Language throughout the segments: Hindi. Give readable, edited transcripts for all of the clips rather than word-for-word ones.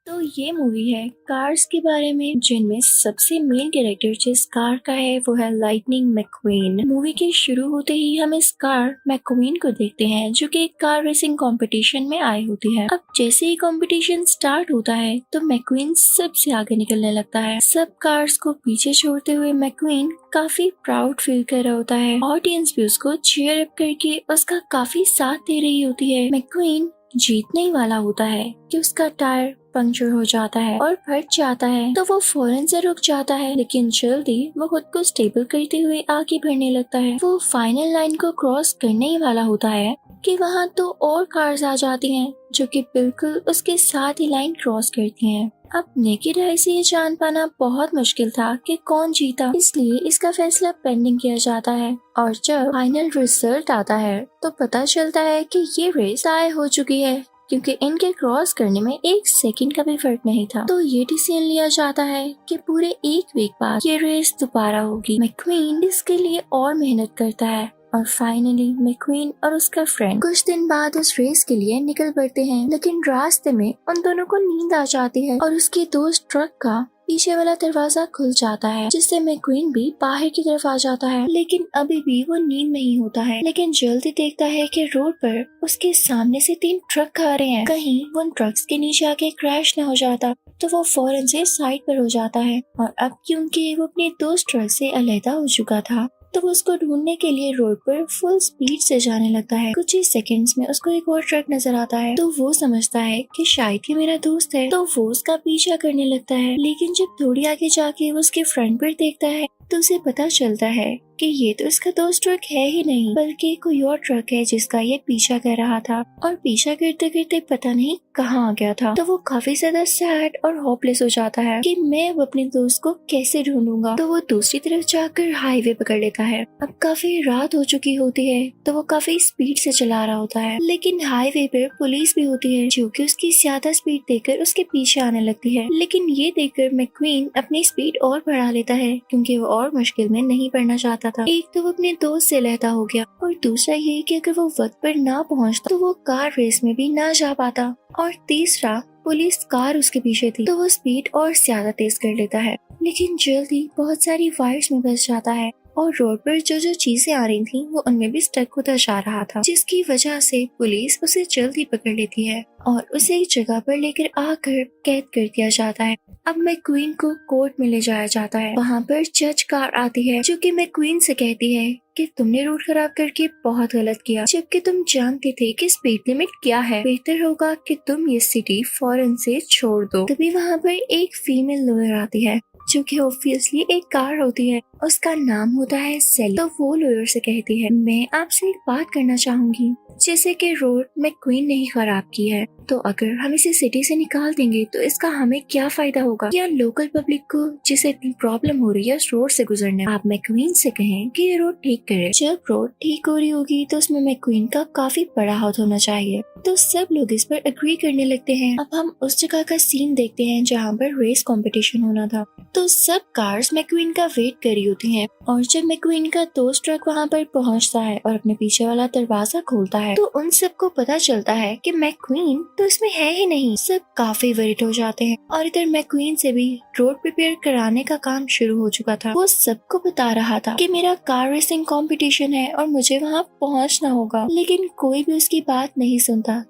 तो ये मूवी है कार्स के बारे में, जिनमें सबसे मेन कैरेक्टर जिस कार का है वो है लाइटनिंग मैकक्वीन। मूवी के शुरू होते ही हम इस कार मैकक्वीन को देखते हैं जो कि एक कार रेसिंग कंपटीशन में आई होती है। अब जैसे ही कंपटीशन स्टार्ट होता है तो मैकक्वीन सबसे आगे निकलने लगता है। सब कार्स को पीछे छोड़ते हुए मैकक्वीन काफी प्राउड फील कर रहा होता है। ऑडियंस भी उसको चीयर अप करके उसका काफी साथ दे रही होती है। मैकक्वीन जीतने ही वाला होता है कि उसका टायर पंक्चर हो जाता है और फट जाता है, तो वो फौरन से रुक जाता है, लेकिन जल्दी वो खुद को स्टेबल करते हुए आगे बढ़ने लगता है। वो फाइनल लाइन को क्रॉस करने ही वाला होता है कि वहाँ तो और कार्स आ जाती हैं जो कि बिल्कुल उसके साथ ही लाइन क्रॉस करती हैं। अब नेकेड आई से ये जान पाना बहुत मुश्किल था कि कौन जीता, इसलिए इसका फैसला पेंडिंग किया जाता है। और जब फाइनल रिजल्ट आता है तो पता चलता है कि ये रेस तय हो चुकी है, क्योंकि इनके क्रॉस करने में 1 सेकंड का भी फर्क नहीं था। तो ये डिसीजन लिया जाता है कि पूरे 1 वीक बाद ये रेस दोबारा होगी। मैकक्वीन इसके लिए और मेहनत करता है और फाइनली मैकक्वीन और उसका फ्रेंड कुछ दिन बाद उस रेस के लिए निकल पड़ते हैं, लेकिन रास्ते में उन दोनों को नींद आ जाती है और उसके दोस्त ट्रक का पीछे वाला दरवाजा खुल जाता है, जिससे मैकक्वीन भी बाहर की तरफ आ जाता है। लेकिन अभी भी वो नींद में ही होता है, लेकिन जल्दी देखता है कि रोड पर उसके सामने से 3 ट्रक आ रहे हैं। कहीं वो उन ट्रक्स के नीचे आके क्रैश न हो जाता, तो वो फौरन से साइड पर हो जाता है। और अब क्योंकि वो अपने दोस्त ट्रक से अलहदा हो चुका था, तो वो उसको ढूंढने के लिए रोड पर फुल स्पीड से जाने लगता है। कुछ ही सेकंड्स में उसको एक और ट्रक नजर आता है, तो वो समझता है कि शायद ये मेरा दोस्त है, तो वो उसका पीछा करने लगता है। लेकिन जब थोड़ी आगे जाके वो उसके फ्रंट पर देखता है तो उसे पता चलता है कि ये तो इसका दोस्त ट्रक है ही नहीं, बल्कि कोई और ट्रक है जिसका ये पीछा कर रहा था, और पीछा करते करते पता नहीं कहाँ आ गया था। तो वो काफी ज्यादा सैड और होपलेस हो जाता है कि मैं अब अपने दोस्त को कैसे ढूंढूंगा। तो वो दूसरी तरफ जाकर हाईवे पकड़ लेता है। अब काफी रात हो चुकी होती है, तो वो काफी स्पीड से चला रहा होता है, लेकिन हाईवे पर पुलिस भी होती है जो कि उसकी ज्यादा स्पीड देखकर उसके पीछे आने लगती है। लेकिन ये देखकर मैकक्वीन अपनी स्पीड और बढ़ा लेता है, क्योंकि वो और मुश्किल में नहीं पड़ना चाहता था। एक तो वो अपने दोस्त से अलहदा हो गया, और दूसरा ये कि अगर वो वक्त पर ना पहुंचता तो वो कार रेस में भी ना जा पाता, और तीसरा पुलिस कार उसके पीछे थी, तो वो स्पीड और ज्यादा तेज कर लेता है। लेकिन जल्दी बहुत सारी वायर्स में फंस जाता है, और रोड पर जो जो चीजें आ रही थी वो उनमें भी स्टक होता जा रहा था, जिसकी वजह से पुलिस उसे जल्दी पकड़ लेती है और उसे एक जगह पर लेकर आकर कैद कर दिया जाता है। अब मैकक्वीन को कोर्ट में ले जाया जाता है। वहाँ पर जज कार आती है जो कि मैकक्वीन से कहती है कि तुमने रोड खराब करके बहुत गलत किया, जबकि तुम जानते थे कि स्पीड लिमिट क्या है। बेहतर होगा कि तुम ये सिटी फौरन से छोड़ दो। तभी वहाँ पर एक फीमेल लॉयर आती है जो कि ऑब्वियसली एक कार होती है, उसका नाम होता है सेली। तो वो लॉयर से कहती है, मैं आपसे एक बात करना चाहूंगी। जैसे कि रोड मैकक्वीन ने ही खराब की है, तो अगर हम इसे सिटी से निकाल देंगे तो इसका हमें क्या फायदा होगा, या लोकल पब्लिक को जिसे इतनी प्रॉब्लम हो रही है इस रोड से गुजरने। आप मैकक्वीन से कहें कि ये रोड ठीक करे। जब रोड ठीक हो रही होगी तो उसमें मैकक्वीन का काफी बड़ा हाथ होना चाहिए। तो सब लोग इस पर एग्री करने लगते हैं। अब हम उस जगह का सीन देखते हैं जहाँ पर रेस कंपटीशन होना था। तो सब कार्स मैकक्वीन का वेट कर रही होती हैं, और जब मैकक्वीन का दोस्त ट्रक वहाँ पर पहुँचता है और अपने पीछे वाला दरवाजा खोलता है, तो उन सबको पता चलता है कि मैकक्वीन तो इसमें है ही नहीं। सब काफी वरीड हो जाते हैं, और इधर मैकक्वीन से भी रोड प्रिपेयर कराने का काम शुरू हो चुका था। वो सबको बता रहा था कि मेरा कार रेसिंग कंपटीशन है और मुझे वहाँ पहुँचना होगा, लेकिन कोई भी उसकी बात नहीं सुनता,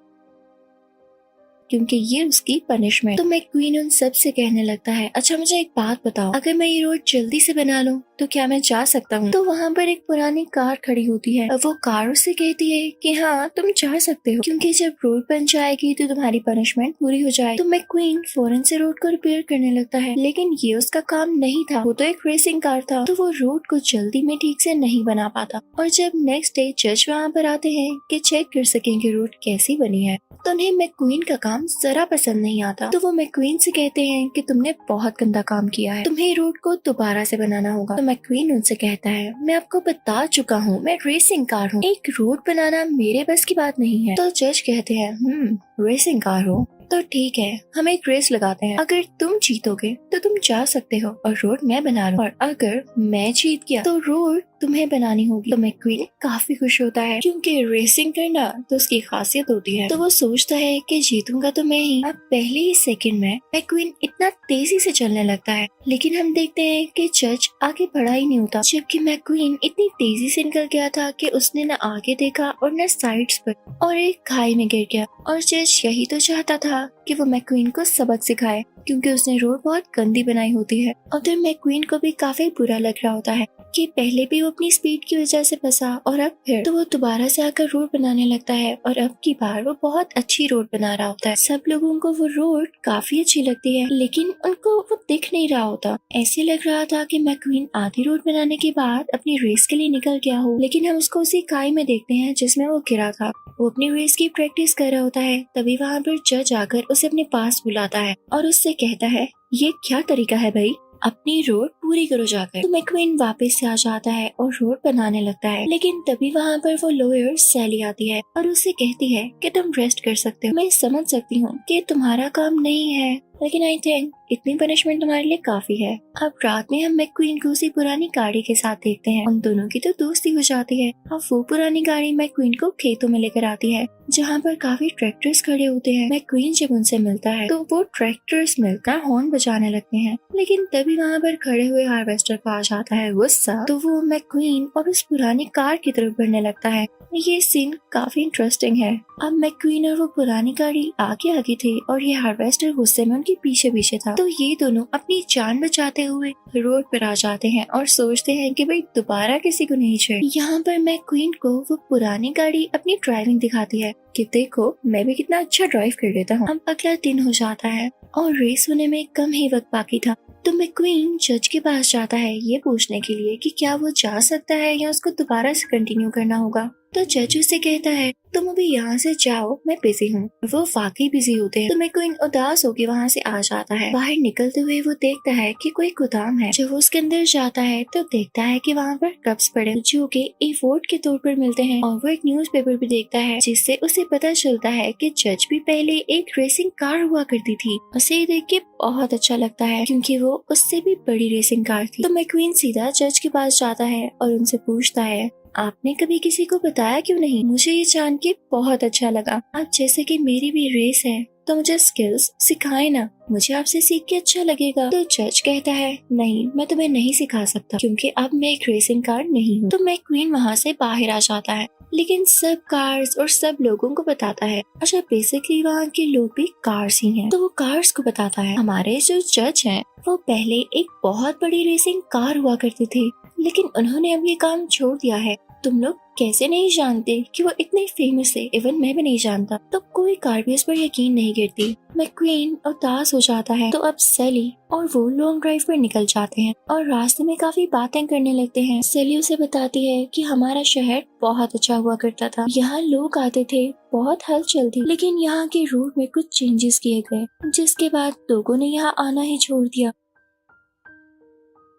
क्योंकि ये उसकी पनिशमेंट। तो मैकक्वीन उन सब से कहने लगता है, अच्छा मुझे एक बात बताओ, अगर मैं ये रोड जल्दी से बना लूं तो क्या मैं जा सकता हूँ? तो वहाँ पर एक पुरानी कार खड़ी होती है, वो कार उससे कहती है कि हाँ तुम जा सकते हो, क्योंकि जब रोड बन जाएगी तो तुम्हारी पनिशमेंट पूरी हो जाएगी। तो मैकक्वीन फौरन से रोड को रिपेयर करने लगता है, लेकिन ये उसका काम नहीं था, वो तो एक रेसिंग कार था, तो वो रोड को जल्दी में ठीक से नहीं बना पाता। और जब नेक्स्ट डे जज वहाँ पर आते हैं कि चेक कर सकेंगे रोड कैसी बनी है, तो उन्हें मैकक्वीन का काम जरा पसंद नहीं आता। तो वो मैकक्वीन से कहते हैं कि तुमने बहुत गंदा काम किया है, तुम्हें रोड को दोबारा से बनाना होगा। तो मैकक्वीन उनसे कहता है, मैं आपको बता चुका हूँ मैं रेसिंग कार हूँ, एक रोड बनाना मेरे बस की बात नहीं है। तो जज कहते हैं, रेसिंग कार हो तो ठीक है, हम एक रेस लगाते हैं। अगर तुम जीतोगे तो तुम जा सकते हो और रोड मैं बना रहा हूँ, और अगर मैं जीत गया तो रोड तुम्हें बनानी होगी। तो मैक्वीन काफी खुश होता है क्योंकि रेसिंग करना तो उसकी खासियत होती है। तो वो सोचता है कि जीतूंगा तो मैं ही। अब पहले ही सेकंड में मैक्वीन इतना तेजी से चलने लगता है, लेकिन हम देखते हैं कि जज आगे बढ़ा ही नहीं होता, जबकि मैक्वीन इतनी तेजी से निकल गया था कि उसने न आगे देखा और न साइड्स पर, और एक खाई में गिर गया। और जज यही तो चाहता था कि वो मैक्वीन को सबक सिखाए, क्योंकि उसने रोड बहुत गंदी बनाई होती है। और फिर मैक्वीन को भी काफी बुरा लग रहा होता है कि पहले भी वो अपनी स्पीड की वजह से फंसा, और अब फिर तो वो दोबारा से आकर रोड बनाने लगता है, और अब की बार वो बहुत अच्छी रोड बना रहा होता है। सब लोगों को वो रोड काफी अच्छी लगती है, लेकिन उनको वो दिख नहीं रहा होता। ऐसे लग रहा था कि मैक्वीन आधी रोड बनाने के बाद अपनी रेस के लिए निकल गया हो, लेकिन हम उसको उसी खाई में देखते हैं जिसमें वो गिरा था। वो अपनी रेस की प्रैक्टिस कर रहा होता है, तभी वहाँ पर जज आकर उसे अपने पास बुलाता है और उससे कहता है, ये क्या तरीका है भाई, अपनी रोड पूरी करो जाकर। तो मैक्वीन वापस से आ जाता है और रोड बनाने लगता है, लेकिन तभी वहाँ पर वो लॉयर सैली आती है और उससे कहती है कि तुम रेस्ट कर सकते हो। मैं समझ सकती हूँ कि तुम्हारा काम नहीं है, लेकिन आई थिंक इतनी पनिशमेंट तुम्हारे लिए काफी है। अब रात में हम मैक्वीन को उसी पुरानी गाड़ी के साथ देखते हैं। उन दोनों की तो दोस्ती हो जाती है। अब वो पुरानी गाड़ी मैक्वीन को खेतों में लेकर आती है, जहाँ पर काफी ट्रैक्टर्स खड़े होते हैं। मैक्वीन जब उनसे मिलता है तो वो ट्रैक्टर्स मिलकर हॉर्न बजाने लगते हैं, लेकिन तभी वहाँ पर खड़े हुए हार्वेस्टर को आ जाता है गुस्सा। तो वो मैक्वीन और उस पुरानी कार की तरफ बढ़ने लगता है। ये सीन काफी इंटरेस्टिंग है। अब मैक्वीन और वो पुरानी गाड़ी आगे आगे थे और ये हार्वेस्टर गुस्से में उनके पीछे पीछे था। तो ये दोनों अपनी जान बचाते हुए रोड पर आ जाते हैं और सोचते हैं कि भाई दोबारा किसी को नहीं छेड़। यहाँ पर मैक्वीन को वो पुरानी गाड़ी अपनी ड्राइविंग दिखाती है कि देखो मैं भी कितना अच्छा ड्राइव कर लेता हूँ। अब अगला दिन हो जाता है और रेस होने में कम ही वक्त बाकी था। तो मैक्वीन जज के पास जाता है ये पूछने के लिए कि क्या वो जा सकता है या उसको दोबारा से कंटिन्यू करना होगा। तो जज उसे कहता है तुम अभी यहाँ से जाओ, मैं बिजी हूँ। वो वाकई बिजी होते हैं। तो मैक्वीन उदास होकर वहाँ से आ जाता है। बाहर निकलते हुए वो देखता है कि कोई गोदाम है। जब वो उसके अंदर जाता है तो देखता है कि वहाँ पर कप्स पड़े जो कि अवार्ड के तौर पर मिलते हैं, और वो एक न्यूज़पेपर भी देखता है जिससे उसे पता चलता है कि जज भी पहले एक रेसिंग कार हुआ करती थी। उसे ये देख के बहुत अच्छा लगता है क्योंकि वो उससे भी बड़ी रेसिंग कार थी। तो मैक्वीन सीधा जज के पास जाता है और उनसे पूछता है आपने कभी किसी को बताया क्यों नहीं? मुझे ये जान के बहुत अच्छा लगा। आप जैसे कि मेरी भी रेस है तो मुझे स्किल्स सिखाए ना, मुझे आपसे सीख के अच्छा लगेगा। तो जज कहता है नहीं, मैं तुम्हें नहीं सिखा सकता क्योंकि अब मैं एक रेसिंग कार नहीं हूँ। तो मैक्वीन वहाँ से बाहर आ जाता है, लेकिन सब कार्स और सब लोगों को बताता है अच्छा बेसिकली वहाँ के लोग भी कार्स ही हैं। तो वो कार्स को बताता है हमारे जो जज हैं वो पहले एक बहुत बड़ी रेसिंग कार हुआ करती थी, लेकिन उन्होंने अब ये काम छोड़ दिया है। तुम लोग कैसे नहीं जानते कि वो इतने फेमस है, इवन मैं भी नहीं जानता। तो कोई कार भी उस पर यकीन नहीं करती। मैक्वीन उदास हो जाता है। तो अब सैली और वो लॉन्ग ड्राइव पर निकल जाते हैं और रास्ते में काफी बातें करने लगते हैं। सैली उसे बताती है कि हमारा शहर बहुत अच्छा हुआ करता था, यहाँ लोग आते थे, बहुत हलचल थी, लेकिन यहाँ के रूट में कुछ चेंजेस किए गए जिसके बाद लोगों ने यहाँ आना ही छोड़ दिया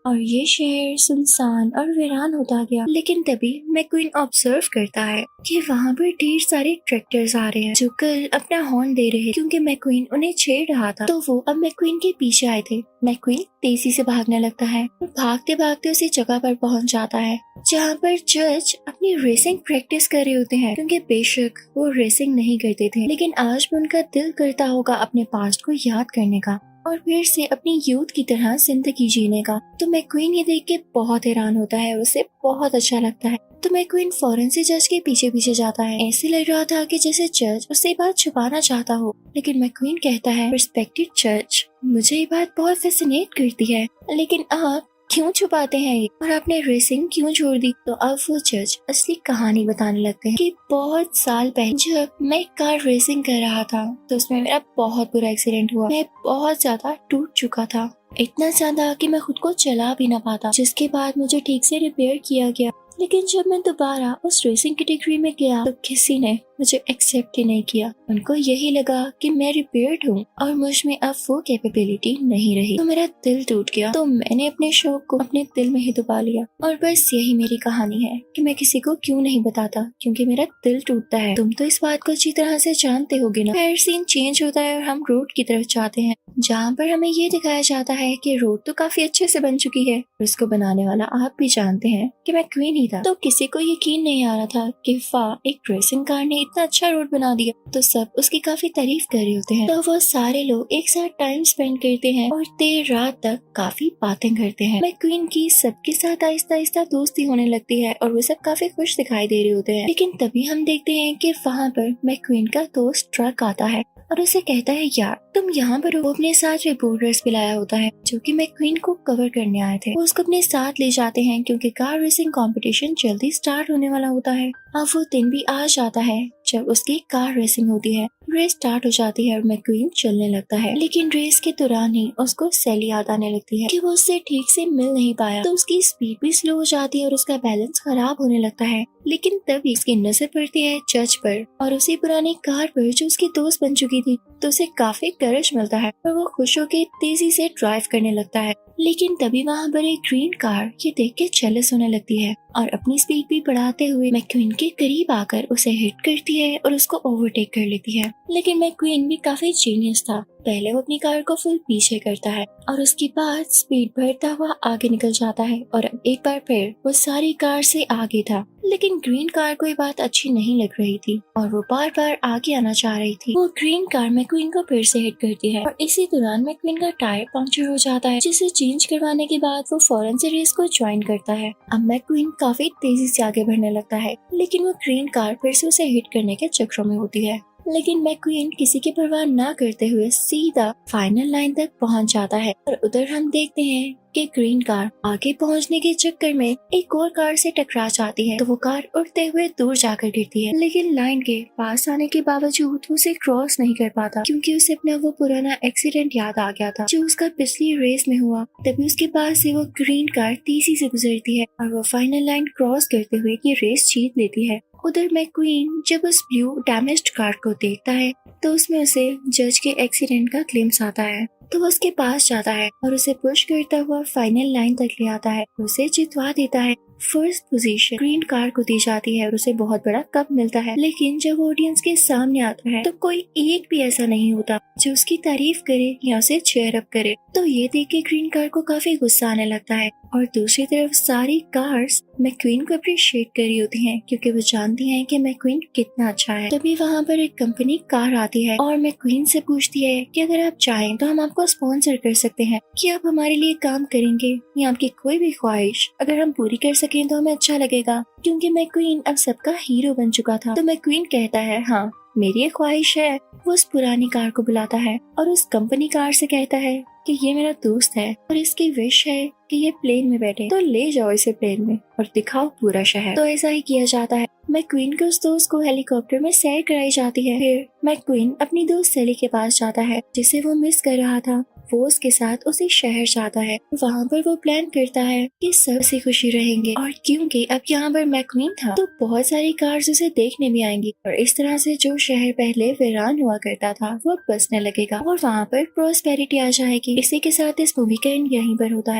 और ये शहर सुनसान और वीरान होता गया। लेकिन तभी मैक्वीन ऑब्जर्व करता है कि वहाँ पर ढेर सारे ट्रैक्टर्स आ रहे हैं जो कल अपना हॉर्न दे रहे हैं क्योंकि मैक्वीन उन्हें छेड़ रहा था। तो वो अब मैक्वीन के पीछे आए थे। मैक्वीन तेजी से भागने लगता है और भागते भागते उसी जगह पर पहुँच जाता है जहाँ पर जज अपनी रेसिंग प्रैक्टिस कर रहे होते हैं, क्योंकि बेशक वो रेसिंग नहीं करते थे लेकिन आज भी उनका दिल करता होगा अपने पास्ट को याद करने का और फिर से अपनी यूथ की तरह जिंदगी जीने का। तो मैक्वीन ये देख के बहुत हैरान होता है और उसे बहुत अच्छा लगता है। तो मैक्वीन फौरन से जज के पीछे पीछे जाता है। ऐसे लग रहा था कि जैसे जज उससे बात छुपाना चाहता हो, लेकिन मैक्वीन कहता है रिस्पेक्टेड जज, मुझे ये बात बहुत फैसिनेट करती है, लेकिन आप क्यों छुपाते हैं ये, और आपने रेसिंग क्यों छोड़ दी? तो अब वो जज असली कहानी बताने लगते हैं कि बहुत साल पहले जब मैं कार रेसिंग कर रहा था तो उसमें मेरा बहुत बुरा एक्सीडेंट हुआ। मैं बहुत ज्यादा टूट चुका था, इतना ज्यादा कि मैं खुद को चला भी ना पाता, जिसके बाद मुझे ठीक से रिपेयर किया गया, लेकिन जब मैं दोबारा उस रेसिंग कैटेगरी में गया तो किसी ने मुझे एक्सेप्ट ही नहीं किया। उनको यही लगा कि मैं रिपेयर्ड हूँ और मुझ में अब वो कैपेबिलिटी नहीं रही। तो मेरा दिल टूट गया। तो मैंने अपने शौक को अपने दिल में ही दबा लिया। और बस यही मेरी कहानी है कि मैं किसी को क्यों नहीं बताता, क्योंकि मेरा दिल टूटता है। तुम तो इस बात को अच्छी तरह से जानते होगे ना। फिर सीन चेंज होता है और हम रोड की तरफ जाते हैं, जहाँ पर हमें ये दिखाया जाता है कि रोड तो काफी अच्छे से बन चुकी है। उसको बनाने वाला आप भी जानते हैं कि मैक्वीन ही था। तो किसी को यकीन नहीं आ रहा था कि वाह, एक रेसिंग कार ने इतना अच्छा रोड बना दिया। तो सब उसकी काफी तारीफ कर रहे होते हैं। तो वो सारे लोग एक साथ टाइम स्पेंड करते हैं और देर रात तक काफी बातें करते हैं। मैक्वीन की सबके साथ आहिस्ता आहिस्ता दोस्ती होने लगती है और वो सब काफी खुश दिखाई दे रहे होते हैं। लेकिन तभी हम देखते हैं कि वहाँ पर मैक्वीन का दोस्त ट्रक आता है और उसे कहता है, यार तुम यहाँ पर हो। वो अपने साथ रिपोर्टर्स भी लाया होता है जो कि मैक्वीन को कवर करने आए थे। वो उसको अपने साथ ले जाते हैं क्योंकि कार रेसिंग कंपटीशन जल्दी स्टार्ट होने वाला होता है। अब वो दिन भी आ जाता है जब उसकी कार रेसिंग होती है। रेस स्टार्ट हो जाती है और मैक्वीन चलने लगता है। लेकिन रेस के दौरान ही उसको सैली याद आने लगती है कि वो उससे ठीक से मिल नहीं पाया। तो उसकी स्पीड भी स्लो हो जाती है और उसका बैलेंस खराब होने लगता है। लेकिन तभी उसकी नजर पड़ती है जज पर और उसी पुरानी कार पर जो उसकी दोस्त बन चुकी थी। तो उसे काफी करेज मिलता है और वो खुश होकर तेजी से ड्राइव करने लगता है। लेकिन तभी वहाँ पर एक ग्रीन कार ये देख के जेलस होने लगती है और अपनी स्पीड भी बढ़ाते हुए मैक्वीन के करीब आकर उसे हिट करती है और उसको ओवरटेक कर लेती है। लेकिन मैक्वीन भी काफी जीनियस था। पहले वो अपनी कार को फुल पीछे करता है और उसके बाद स्पीड बढ़ता हुआ आगे निकल जाता है और अब एक बार फिर वो सारी कार से आगे था। लेकिन ग्रीन कार को ये बात अच्छी नहीं लग रही थी और वो बार बार आगे आना चाह रही थी। वो ग्रीन कार मैक्वीन को फिर से हिट करती है और इसी दौरान मैक्वीन का टायर पंक्चर हो जाता है, जिसे चेंज करवाने के बाद वो फौरन से रेस को ज्वाइन करता है। अब मैक्वीन काफी तेजी से आगे बढ़ने लगता है, लेकिन वो ग्रीन कार फिर से उसे हिट करने के चक्करों में होती है। लेकिन मैक्वीन किसी की परवाह न करते हुए सीधा फाइनल लाइन तक पहुंच जाता है और उधर हम देखते हैं कि ग्रीन कार आगे पहुंचने के चक्कर में एक और कार से टकरा जाती है। तो वो कार उड़ते हुए दूर जाकर गिरती है, लेकिन लाइन के पास आने के बावजूद वो उसे क्रॉस नहीं कर पाता क्योंकि उसे अपना वो पुराना एक्सीडेंट याद आ गया था जो उसका पिछली रेस में हुआ। तभी उसके पास से वो ग्रीन कार तेजी से गुजरती है और वो फाइनल लाइन क्रॉस करते हुए ये रेस जीत लेती है। उधर मैक्वीन जब उस ब्लू डैमेज्ड कार को देखता है तो उसमें उसे जज के एक्सीडेंट का ग्लिम्स आता है। तो वो उसके पास जाता है और उसे पुश करता हुआ फाइनल लाइन तक ले आता है, उसे जितवा देता है। फर्स्ट पोजीशन ग्रीन कार को दी जाती है और उसे बहुत बड़ा कप मिलता है। लेकिन जब ऑडियंस के सामने आता है तो कोई एक भी ऐसा नहीं होता जो उसकी तारीफ करे या उसे चेयर अप करे। तो ये देख के ग्रीन कार को काफी गुस्सा आने लगता है और दूसरी तरफ सारी कार्स मैक्वीन को अप्रिशिएट कर रही होती हैं क्योंकि वो जानती हैं कि मैक्वीन कितना अच्छा है। तभी वहाँ पर एक कंपनी कार आती है और मैक्वीन से पूछती है कि अगर आप चाहें तो हम आपको स्पॉन्सर कर सकते हैं, कि आप हमारे लिए काम करेंगे या आपकी कोई भी ख्वाहिश अगर हम पूरी कर सकें तो हमें अच्छा लगेगा। क्योंकि मैक्वीन अब सबका हीरो बन चुका था। तो मैक्वीन कहता है, हाँ मेरी एक ख्वाहिश है। वो उस पुरानी कार को बुलाता है और उस कंपनी कार से कहता है कि ये मेरा दोस्त है और इसकी विश है कि ये प्लेन में बैठे, तो ले जाओ इसे प्लेन में और दिखाओ पूरा शहर। तो ऐसा ही किया जाता है। मैक्वीन के उस दोस्त को हेलीकॉप्टर में सैर कराई जाती है। फिर मैक्वीन अपनी दोस्त सेली के पास जाता है जिसे वो मिस कर रहा था। वो उसके साथ उसी शहर जाता है। वहाँ पर वो प्लान करता है कि सब से खुशी रहेंगे और क्योंकि अब यहाँ पर मैक्वीन था तो बहुत सारी कार्स उसे देखने भी आएंगी और इस तरह से जो शहर पहले वीरान हुआ करता था वो बसने लगेगा और वहाँ पर प्रॉस्पेरिटी आ जाएगी। इसी के साथ इस मूवी का एंड यहीं पर होता है।